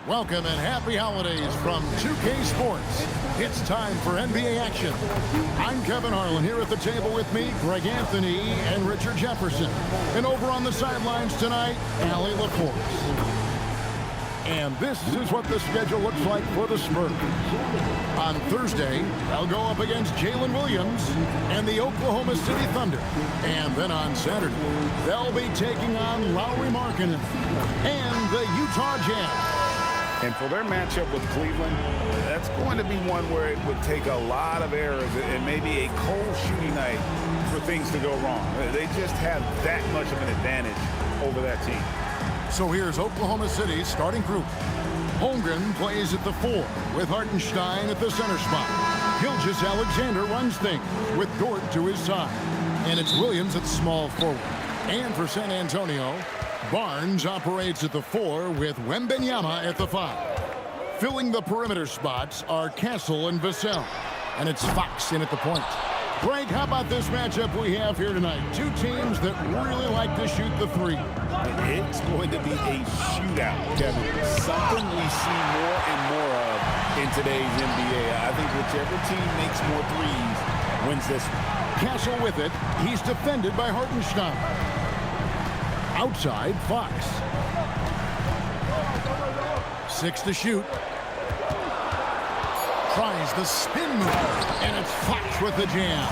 Welcome and happy holidays from 2K Sports. It's time for NBA action. I'm Kevin Harlan here at the table with me, Greg Anthony and Richard Jefferson. And over on the sidelines tonight, Allie LaForce. And this is what the schedule looks like for the Spurs. On Thursday, they'll go up against Jalen Williams and the Oklahoma City Thunder. And then on Saturday, they'll be taking on Lauri Markkanen and the Utah Jazz. And for their matchup with Cleveland, that's going to be one where it would take a lot of errors and maybe a cold shooting night for things to go wrong. They just have that much of an advantage over that team. So here's Oklahoma City's starting group. Holmgren plays at the 4 with Hartenstein at the center spot. Gilgeous-Alexander runs things with Dort to his side. And it's Williams at small forward. And for San Antonio, Barnes operates at the 4 with Wembanyama at the 5. Filling the perimeter spots are Castle and Vassell. And it's Fox in at the point. Greg, how about this matchup we have here tonight? Two teams that really like to shoot the 3. It's going to be a shootout, Kevin. Something we see more and more of in today's NBA. I think whichever team makes more threes wins this one. Castle with it. He's defended by Hartenstein. Outside, Fox. 6 to shoot. Tries the spin move, and it's Fox with the jam.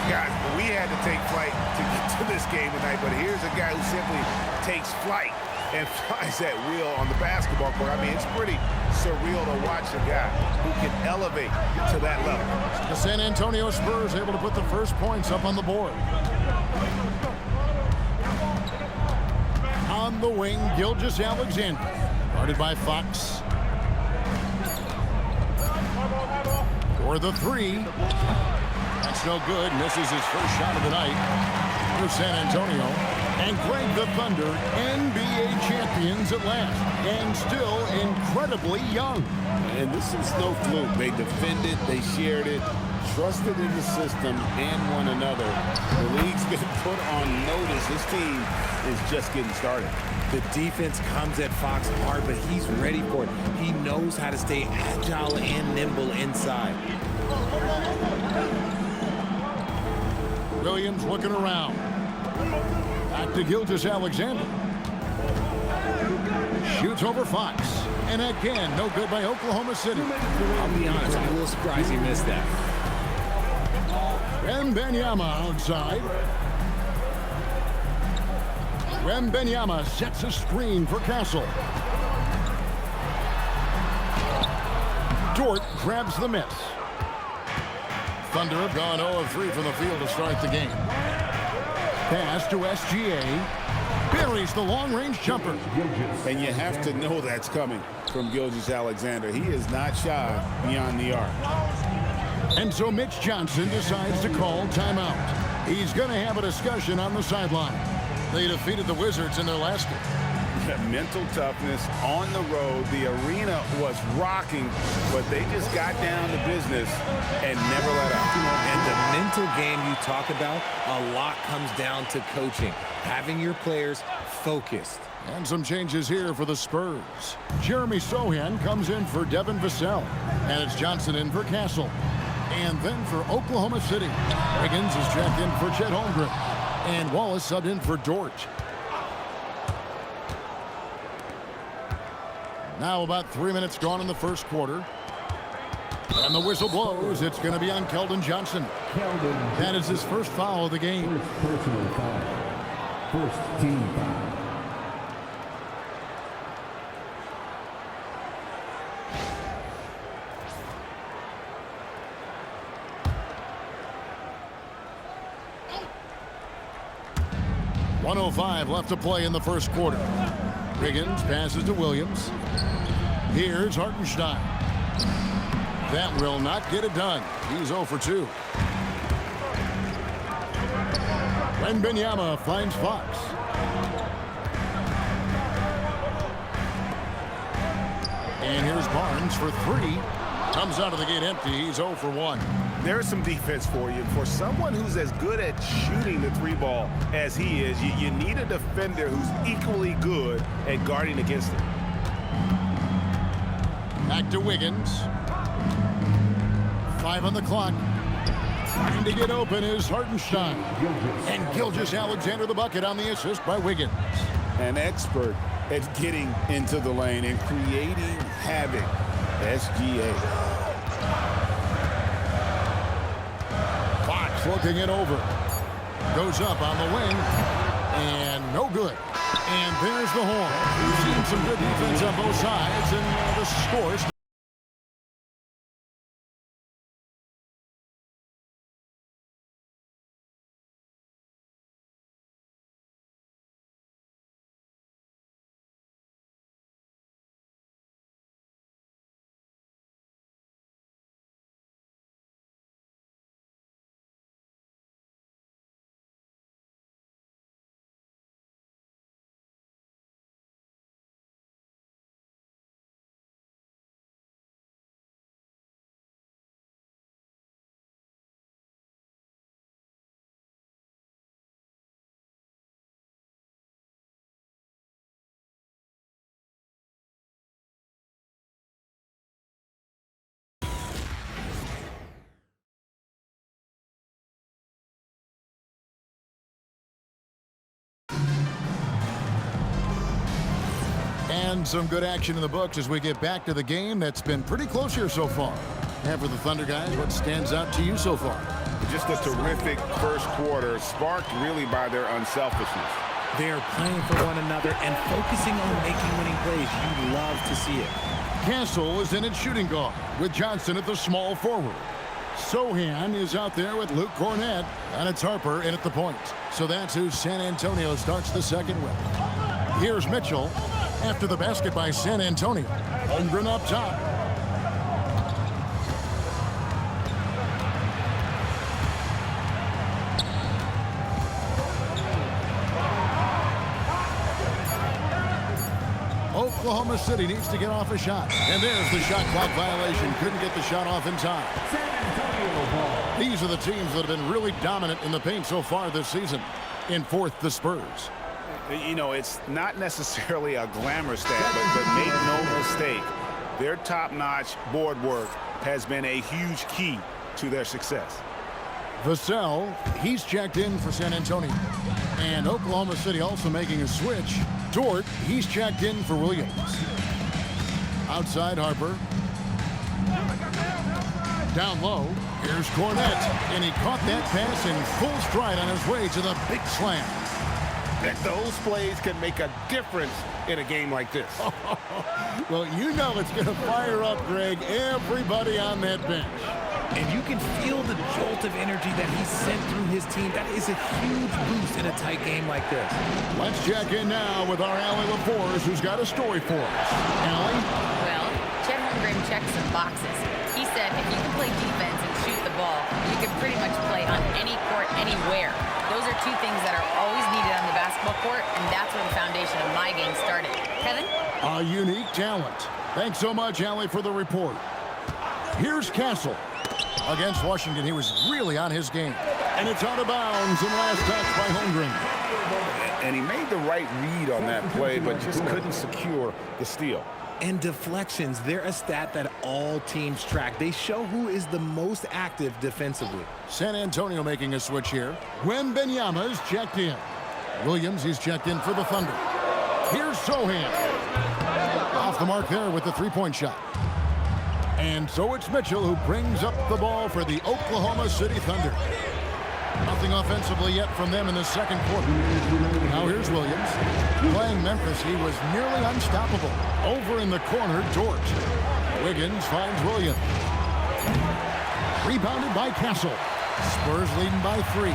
Guys, we had to take flight to get to this game tonight, but here's a guy who simply takes flight and flies that wheel on the basketball court. I mean, it's pretty surreal to watch a guy who can elevate to that level. The San Antonio Spurs able to put the first points up on the board. On the wing, Gilgeous-Alexander, guarded by Fox. For the 3. That's no good. Misses his first shot of the night for San Antonio. And Greg, the Thunder, NBA champions at last. And still incredibly young. And this is no fluke. They defended, they shared it, trusted in the system and one another. The league's been put on notice. This team is just getting started. The defense comes at Fox hard, but he's ready for it. He knows how to stay agile and nimble inside. Williams looking around. Back to Gilgeous-Alexander. Shoots over Fox. And again, no good by Oklahoma City. I'll be honest, I'm a little surprised he missed that. Wembanyama outside. Wembanyama sets a screen for Castle. Dort grabs the miss. Thunder have gone 0 of 3 from the field to start the game. Pass to SGA. Buries the long-range jumper. And you have to know that's coming from Gilgeous-Alexander. He is not shy beyond the arc. And so Mitch Johnson decides to call timeout. He's going to have a discussion on the sideline. They defeated the Wizards in their last game. Mental toughness on the road. The arena was rocking, but they just got down to business and never let up. And the mental game you talk about, a lot comes down to coaching, having your players focused. And some changes here for the Spurs. Jeremy Sohan comes in for Devin Vassell. And it's Johnson in for Castle. And then for Oklahoma City, Wiggins is checked in for Chet Holmgren. And Wallace subbed in for Dort. Now about 3 minutes gone in the first quarter. And the whistle blows. It's going to be on Keldon Johnson. That is his first foul of the game. First personal foul. First team foul. .105 left to play in the first quarter. Wiggins passes to Williams. Here's Hartenstein. That will not get it done. He's 0 for 2. Wembanyama finds Fox. And here's Barnes for 3. Comes out of the gate empty. He's 0 for 1. There's some defense for you. For someone who's as good at shooting the 3-ball as he is, you need a defender who's equally good at guarding against it. Back to Wiggins. 5 on the clock. Trying to get open is Hartenstein. And Gilgeous-Alexander the bucket on the assist by Wiggins. An expert at getting into the lane and creating havoc. SGA. Fox looking it over. Goes up on the wing. And no good. And there's the horn. We've seen some good defense on both sides. And the scores. And some good action in the books as we get back to the game that's been pretty close here so far. And for the Thunder guys, what stands out to you so far? Just a terrific first quarter, sparked really by their unselfishness. They are playing for one another and focusing on making winning plays. You love to see it. Castle is in at shooting guard with Johnson at the small forward. Sohan is out there with Luke Cornett, and it's Harper in at the point. So that's who San Antonio starts the second with. Here's Mitchell after the basket by San Antonio. Holmgren up top. Oklahoma City needs to get off a shot. And there's the shot clock violation. Couldn't get the shot off in time. These are the teams that have been really dominant in the paint so far this season. In fourth, the Spurs. You know, it's not necessarily a glamour stat, but make no mistake, their top-notch board work has been a huge key to their success. Vassell, he's checked in for San Antonio. And Oklahoma City also making a switch. Dort, he's checked in for Williams. Outside Harper. Down low, here's Cornett. And he caught that pass in full stride on his way to the big slam. That those plays can make a difference in a game like this. Well, you know it's going to fire up, Greg, everybody on that bench. And you can feel the jolt of energy that he sent through his team. That is a huge boost in a tight game like this. Let's check in now with our Allie LaForce, who's got a story for us. Allie? Well, Chet Holmgren checked some boxes. He said if you can play defense and shoot the ball, you can pretty much play on any court, anywhere. Those are two things that are always needed on the basketball court, and that's where the foundation of my game started. Kevin? A unique talent. Thanks so much, Allie, for the report. Here's Castle. Against Washington, he was really on his game. And it's out of bounds and last touch by Holmgren. And he made the right read on that play, but just couldn't secure the steal. And deflections, they're a stat that all teams track. They show who is the most active defensively. San Antonio making a switch here. Wembanyama's checked in. Williams, he's checked in for the Thunder. Here's Sohan. Off the mark there with the three-point shot. And so it's Mitchell who brings up the ball for the Oklahoma City Thunder. Nothing offensively yet from them in the second quarter. Now here's Williams. Playing Memphis, he was nearly unstoppable. Over in the corner, Dort. Wiggins finds Williams. Rebounded by Castle. Spurs leading by 3.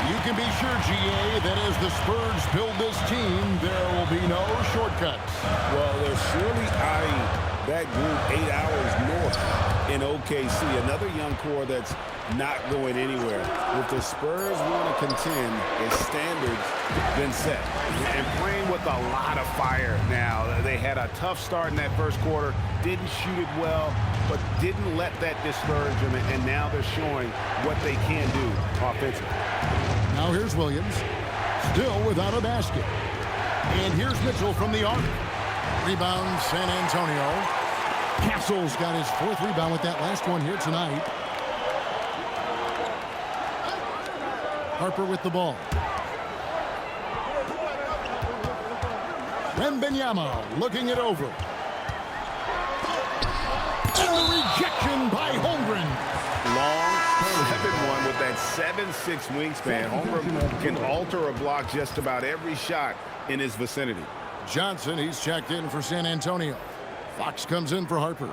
You can be sure, GA, that as the Spurs build this team, there will be no shortcuts. Well, they're surely eyeing that group 8 hours north in OKC. Another young core that's not going anywhere. If the Spurs want to contend, a standard's been set. And playing with a lot of fire now. They had a tough start in that first quarter, didn't shoot it well, but didn't let that discourage them. And now they're showing what they can do offensively. Now here's Williams, still without a basket. And here's Mitchell from the arc. Rebound, San Antonio. Castle's got his 4th rebound with that last one here tonight. Harper with the ball. Wembanyama looking it over. And the rejection by Holmgren. Long 7-1 with that 7'6" wingspan. Holmgren can alter a block just about every shot in his vicinity. Johnson, he's checked in for San Antonio. Fox comes in for Harper.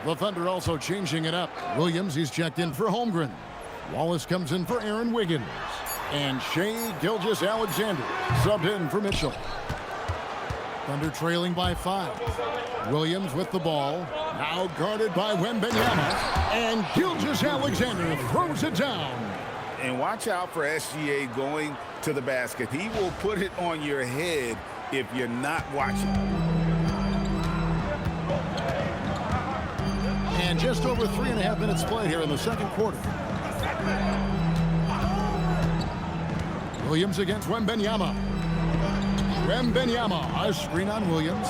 The Thunder also changing it up. Williams, he's checked in for Holmgren. Wallace comes in for Aaron Wiggins. And Shai Gilgeous-Alexander subbed in for Mitchell. Thunder trailing by 5. Williams with the ball. Now guarded by Wembanyama. And Gilgeous-Alexander throws it down. And watch out for SGA going to the basket. He will put it on your head if you're not watching. And just over 3.5 minutes played here in the second quarter. Williams against Wembanyama. Wembanyama, a screen on Williams.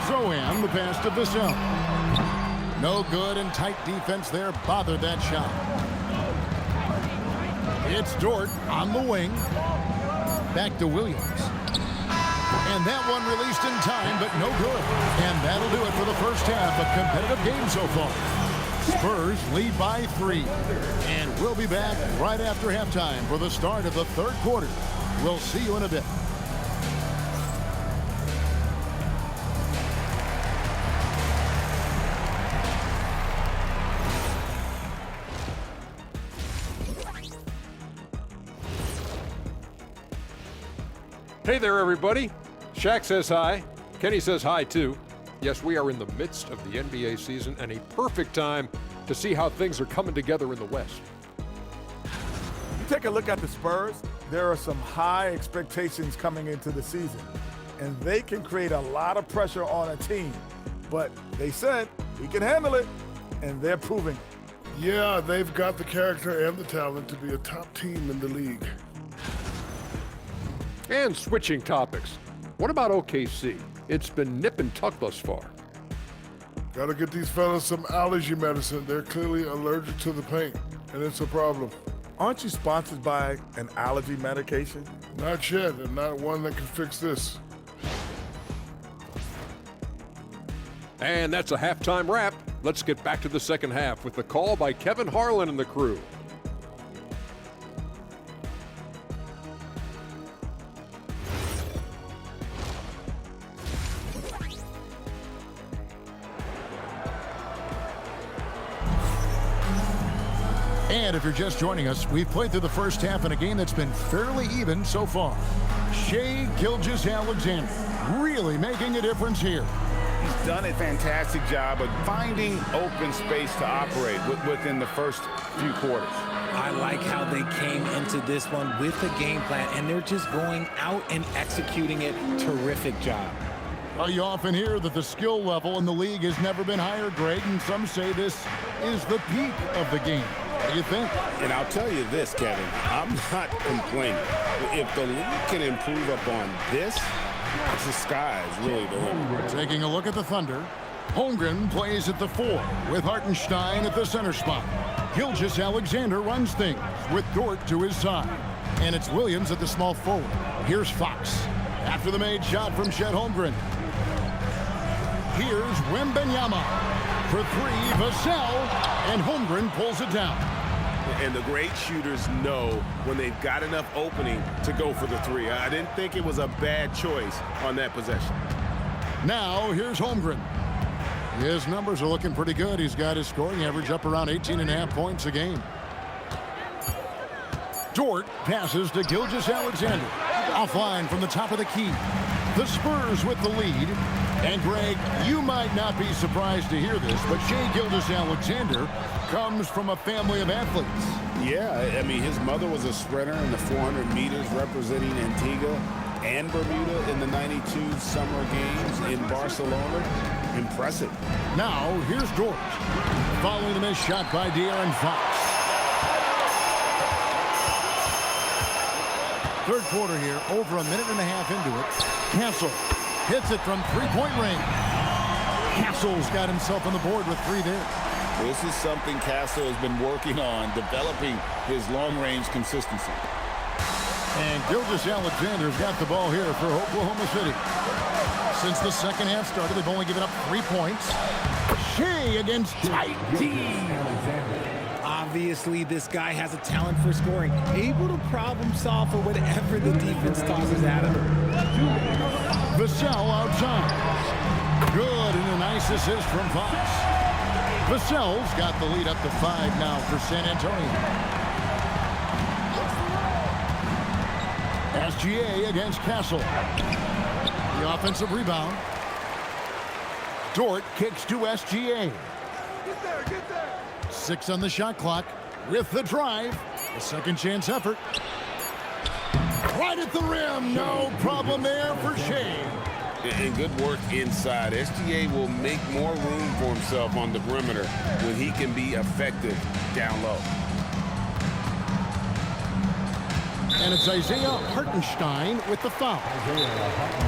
Zohan, the pass to Vassell. No good, and tight defense there bothered that shot. It's Dort on the wing. Back to Williams. And that one released in time, but no good. And that'll do it for the first half. A competitive game so far. Spurs lead by 3. And we'll be back right after halftime for the start of the third quarter. We'll see you in a bit. Hey there, everybody. Shaq says hi. Kenny says hi, too. Yes, we are in the midst of the NBA season and a perfect time to see how things are coming together in the West. You take a look at the Spurs, there are some high expectations coming into the season, and they can create a lot of pressure on a team. But they said, we can handle it, and they're proving it. Yeah, they've got the character and the talent to be a top team in the league. And switching topics. What about OKC? It's been nip and tuck thus far. Gotta get these fellas some allergy medicine. They're clearly allergic to the paint, and it's a problem. Aren't you sponsored by an allergy medication? Not yet, and not one that can fix this. And that's a halftime wrap. Let's get back to the second half with the call by Kevin Harlan and the crew. And if you're just joining us, we've played through the first half in a game that's been fairly even so far. Shai Gilgeous-Alexander really making a difference here. He's done a fantastic job of finding open space to operate within the first few quarters. I like how they came into this one with a game plan, and they're just going out and executing it. Terrific job. Well, you often hear that the skill level in the league has never been higher, Greg, and some say this is the peak of the game. What do you think? And I'll tell you this, Kevin, I'm not complaining. If the league can improve upon this, the sky is really the limit. Taking a look at the Thunder, Holmgren plays at the 4 with Hartenstein at the center spot. Gilgeous-Alexander runs things with Dort to his side. And it's Williams at the small forward. Here's Fox. After the made shot from Chet Holmgren. Here's Wembanyama. For 3, Vassell. And Holmgren pulls it down. And the great shooters know when they've got enough opening to go for the 3. I didn't think it was a bad choice on that possession. Now, here's Holmgren. His numbers are looking pretty good. He's got his scoring average up around 18.5 points a game. Dort passes to Gilgeous-Alexander. Offline from the top of the key. The Spurs with the lead. And Greg, you might not be surprised to hear this, but Shai Gilgeous-Alexander comes from a family of athletes. Yeah, I mean, his mother was a sprinter in the 400 meters representing Antigua and Bermuda in the 92 Summer Games in Barcelona. Impressive. Now, here's Dort. Following the missed shot by De'Aaron Fox. Third quarter here, over a minute and a half into it. Castle Hits it from three-point range. Castle's got himself on the board with 3 there. This is something Castle has been working on, developing his long-range consistency. And Gilgeous-Alexander's got the ball here for Oklahoma City. Since the second half started, they've only given up 3 points. Shea against Tight D. Obviously, this guy has a talent for scoring, able to problem solve for whatever the defense tosses at him. Vassell outside. Good, and a nice assist from Fox. Vassell's got the lead up to 5 now for San Antonio. SGA against Castle. The offensive rebound. Dort kicks to SGA. Get there. 6 on the shot clock with the drive. A second chance effort. Right at the rim. No problem there for Shea. And good work inside. SGA will make more room for himself on the perimeter when he can be effective down low. And it's Isaiah Hartenstein with the foul.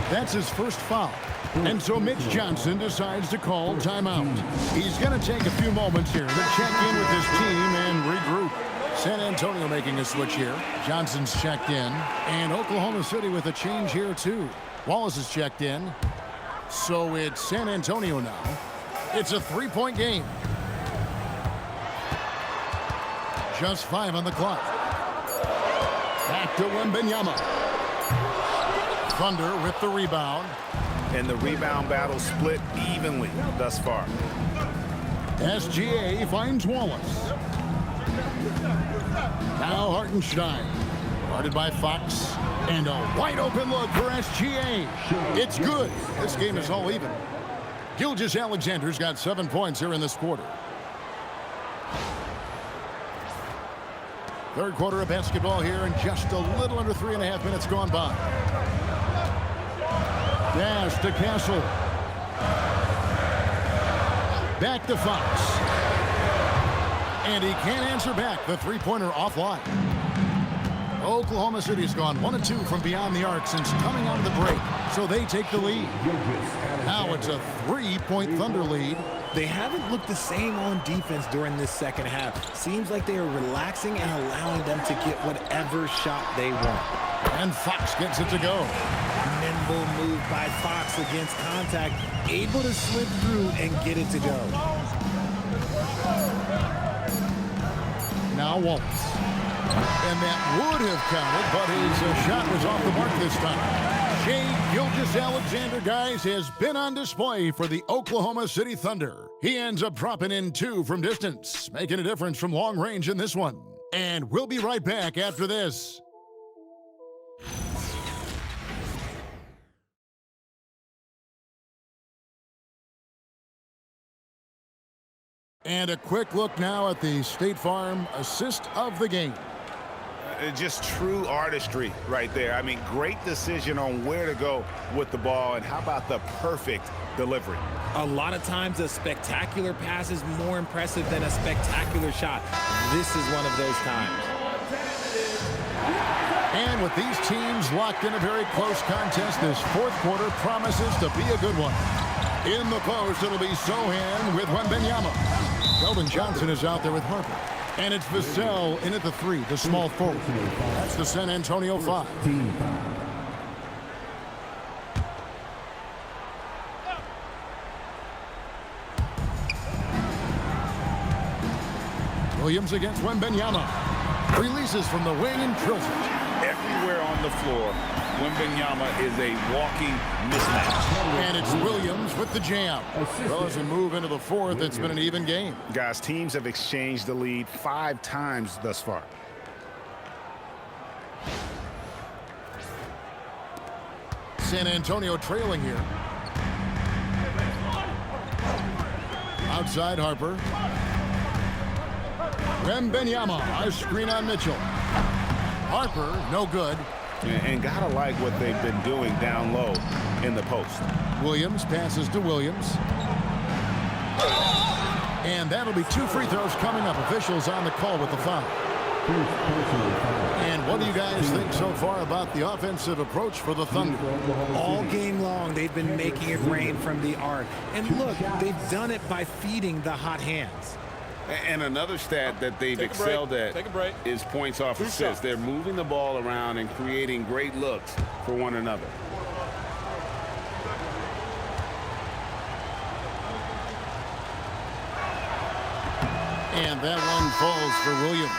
That's his first foul. And so Mitch Johnson decides to call timeout. He's going to take a few moments here to check in with his team and regroup. San Antonio making a switch here. Johnson's checked in. And Oklahoma City with a change here too. Wallace is checked in. So it's San Antonio now. It's a 3-point game. Just 5 on the clock. Back to Wembanyama. Thunder with the rebound. And the rebound battle split evenly thus far. SGA finds Wallace. Now Hartenstein. Guarded by Fox. And a wide open look for SGA. It's good. This game is all even. Gilgeous-Alexander's got 7 points here in this quarter. Third quarter of basketball here, and just a little under 3.5 minutes gone by. Dash to Castle. Back to Fox. And he can't answer back. The three-pointer offline. Oklahoma City's gone 1 of 2 from beyond the arc since coming out of the break. So they take the lead. Now it's a 3-point Thunder lead. They haven't looked the same on defense during this second half. Seems like they are relaxing and allowing them to get whatever shot they want. And Fox gets it to go. Nimble move by Fox against contact, able to slip through and get it to go. Now Wallace. And that would have counted, but his shot was off the mark this time. Shea Gilgeous-Alexander, guys, has been on display for the Oklahoma City Thunder. He ends up dropping in 2 from distance, making a difference from long range in this one. And we'll be right back after this. And a quick look now at the State Farm assist of the game. Just true artistry right there. I mean, great decision on where to go with the ball, and how about the perfect delivery? A lot of times a spectacular pass is more impressive than a spectacular shot. This is one of those times. And with these teams locked in a very close contest, this fourth quarter promises to be a good one. In the post, it'll be Sohan with Wembanyama. Keldon Johnson is out there with Harper. And it's Vassell in at the 3, the small forward. That's the San Antonio 5. Williams against Wembanyama. Releases from the wing and drills it. Everywhere on the floor, Wembanyama is a walking mismatch. And it's Williams with the jam. Well, as we move into the fourth, it's been an even game. Guys, teams have exchanged the lead 5 times thus far. San Antonio trailing here. Outside Harper. Wembanyama, a screen on Mitchell. Harper, no good. And gotta like what they've been doing down low in the post. Williams passes to Williams. And that'll be 2 free throws coming up. Officials on the call with the foul. And What do you guys think so far about the offensive approach for the Thunder? All game long, they've been making it rain from the arc. And look, they've done it by feeding the hot hands. And another stat that they've excelled at is points off assists. They're moving the ball around and creating great looks for one another. And that one falls for Williams.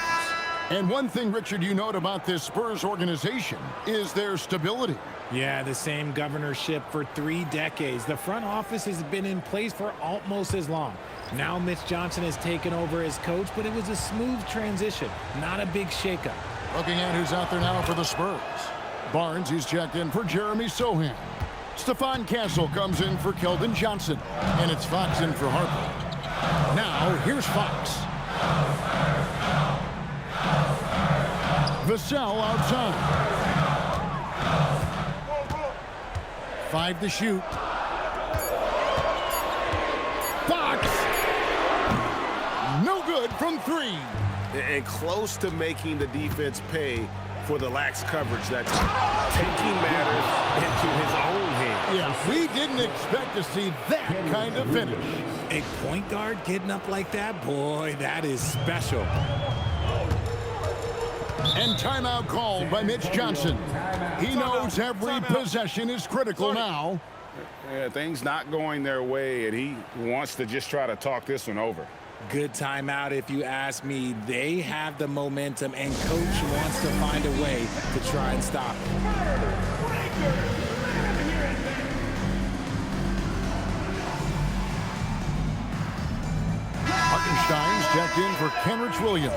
And one thing, Richard, you note about this Spurs organization is their stability. Yeah, the same governorship for 3 decades. The front office has been in place for almost as long. Now Mitch Johnson has taken over as coach, but it was a smooth transition, not a big shakeup. Looking at who's out there now for the Spurs. Barnes, he's checked in for Jeremy Sohan. Stephon Castle comes in for Keldon Johnson. And it's Fox in for Harper. Now, here's Fox. Vassell outside. 5 to shoot. Fox! No good from 3. And close to making the defense pay for the lax coverage. That's taking matters into his own hands. Yeah, we didn't expect to see that kind of finish. A point guard getting up like that? Boy, that is special. And timeout called by Mitch Johnson. He knows every possession is critical now. Yeah, things not going their way, and he wants to just try to talk this one over. Good timeout if you ask me. They have the momentum, and coach wants to find a way to try and stop it. Hartenstein's checked in for Kenrich Williams.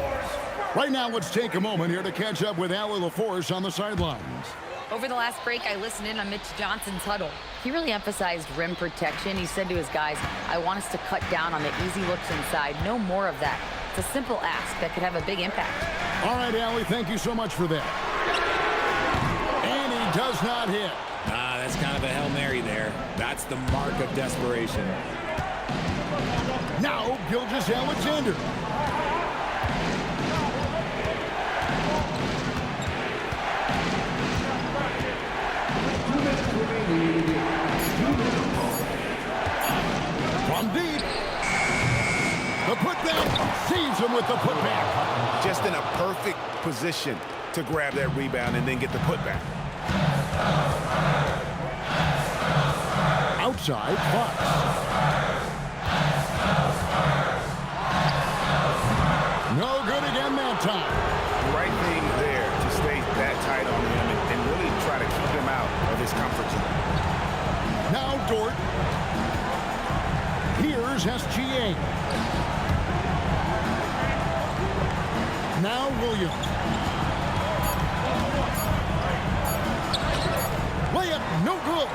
Right now, let's take a moment here to catch up with Allie LaForce on the sidelines. Over the last break, I listened in on Mitch Johnson's huddle. He really emphasized rim protection. He said to his guys, I want us to cut down on the easy looks inside. No more of that. It's a simple ask that could have a big impact. All right, Allie, thank you so much for that. And he does not hit. That's kind of a Hail Mary there. That's the mark of desperation. Now, Gilgeous-Alexander. From deep. The putback. Sees him with the putback. Just in a perfect position to grab that rebound and then get the putback. Outside, Fox. No good again that time. Right thing there to stay that tight on him and really try to keep him out of his comfort zone. Now Dort. Here's SGA. Now Williams. Layup, no good.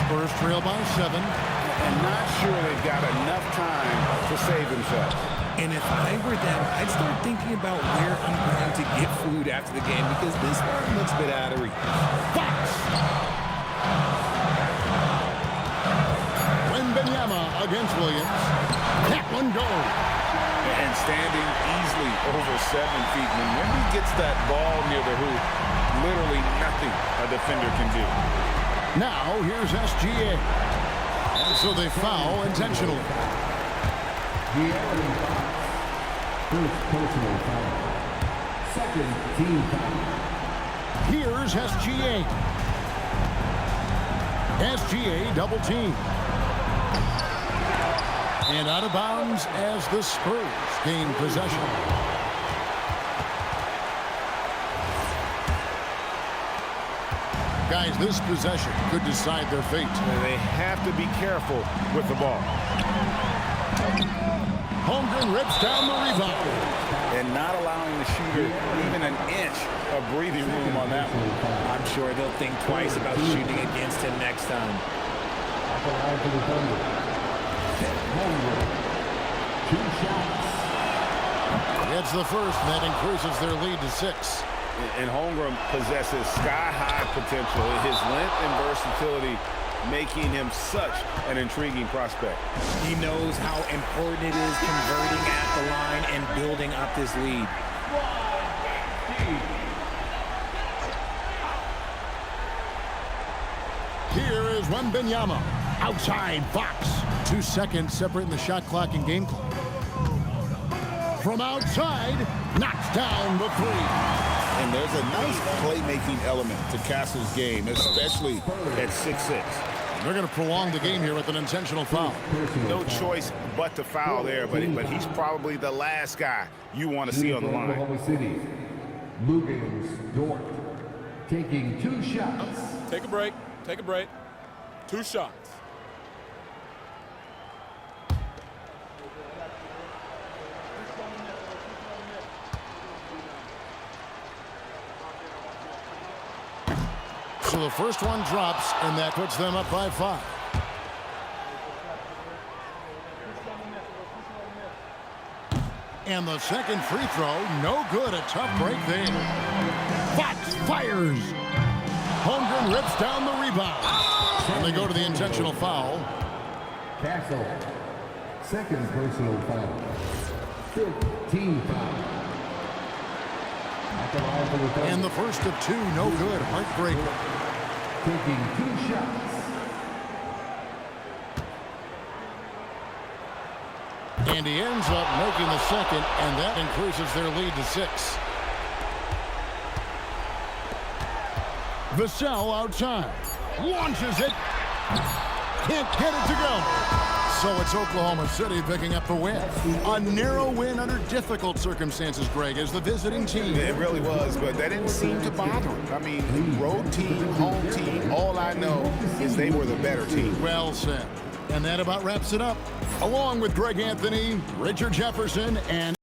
Spurs trail by 7. And not sure they've got enough time to save themselves. And if I were them, I'd start thinking about where I'm going to get food after the game because this one looks a bit out of reach. Fox. Wembanyama against Williams. That one goes. And standing easily over 7 feet. When Wemby gets that ball near the hoop, literally nothing a defender can do. Now here's SGA. And so they foul intentionally. First personal foul. Second team foul. Here's SGA. SGA double team. And out of bounds as the Spurs gain possession. Guys, this possession could decide their fate. They have to be careful with the ball. Holmgren rips down the rebound. And not allowing the shooter even an inch of breathing room on that one. I'm sure they'll think twice about shooting against him next time. Two shots. It's the first, and that increases their lead to 6. And Holmgren possesses sky-high potential. His length and versatility making him such an intriguing prospect. He knows how important it is converting at the line and building up this lead. Here is Wembanyama. Outside, Fox. 2 seconds separating the shot clock and game clock. From outside, knocks down the three. And there's a nice playmaking element to Castle's game, especially at 6'6". They're going to prolong the game here with an intentional foul. No choice but to foul there, but he's probably the last guy you want to see on the line. Oklahoma City, Lugens Dort, taking 2 shots. Take a break. Take a break. 2 shots. So the first one drops, and that puts them up by 5. And the second free throw, no good. A tough break there. Fox fires. Holmgren rips down the rebound. And they go to the intentional foul. Castle, second personal foul. 15 foul. And the first of 2, no good. Heartbreaker. Taking 2 shots. And he ends up making the second, and that increases their lead to 6. Vassell outside. Launches it. Can't get it to go. So it's Oklahoma City picking up the win. A narrow win under difficult circumstances, Greg, as the visiting team. It really was, but that didn't seem to bother him. I mean, road team, home team, all I know is they were the better team. Well said. And that about wraps it up. Along with Greg Anthony, Richard Jefferson, and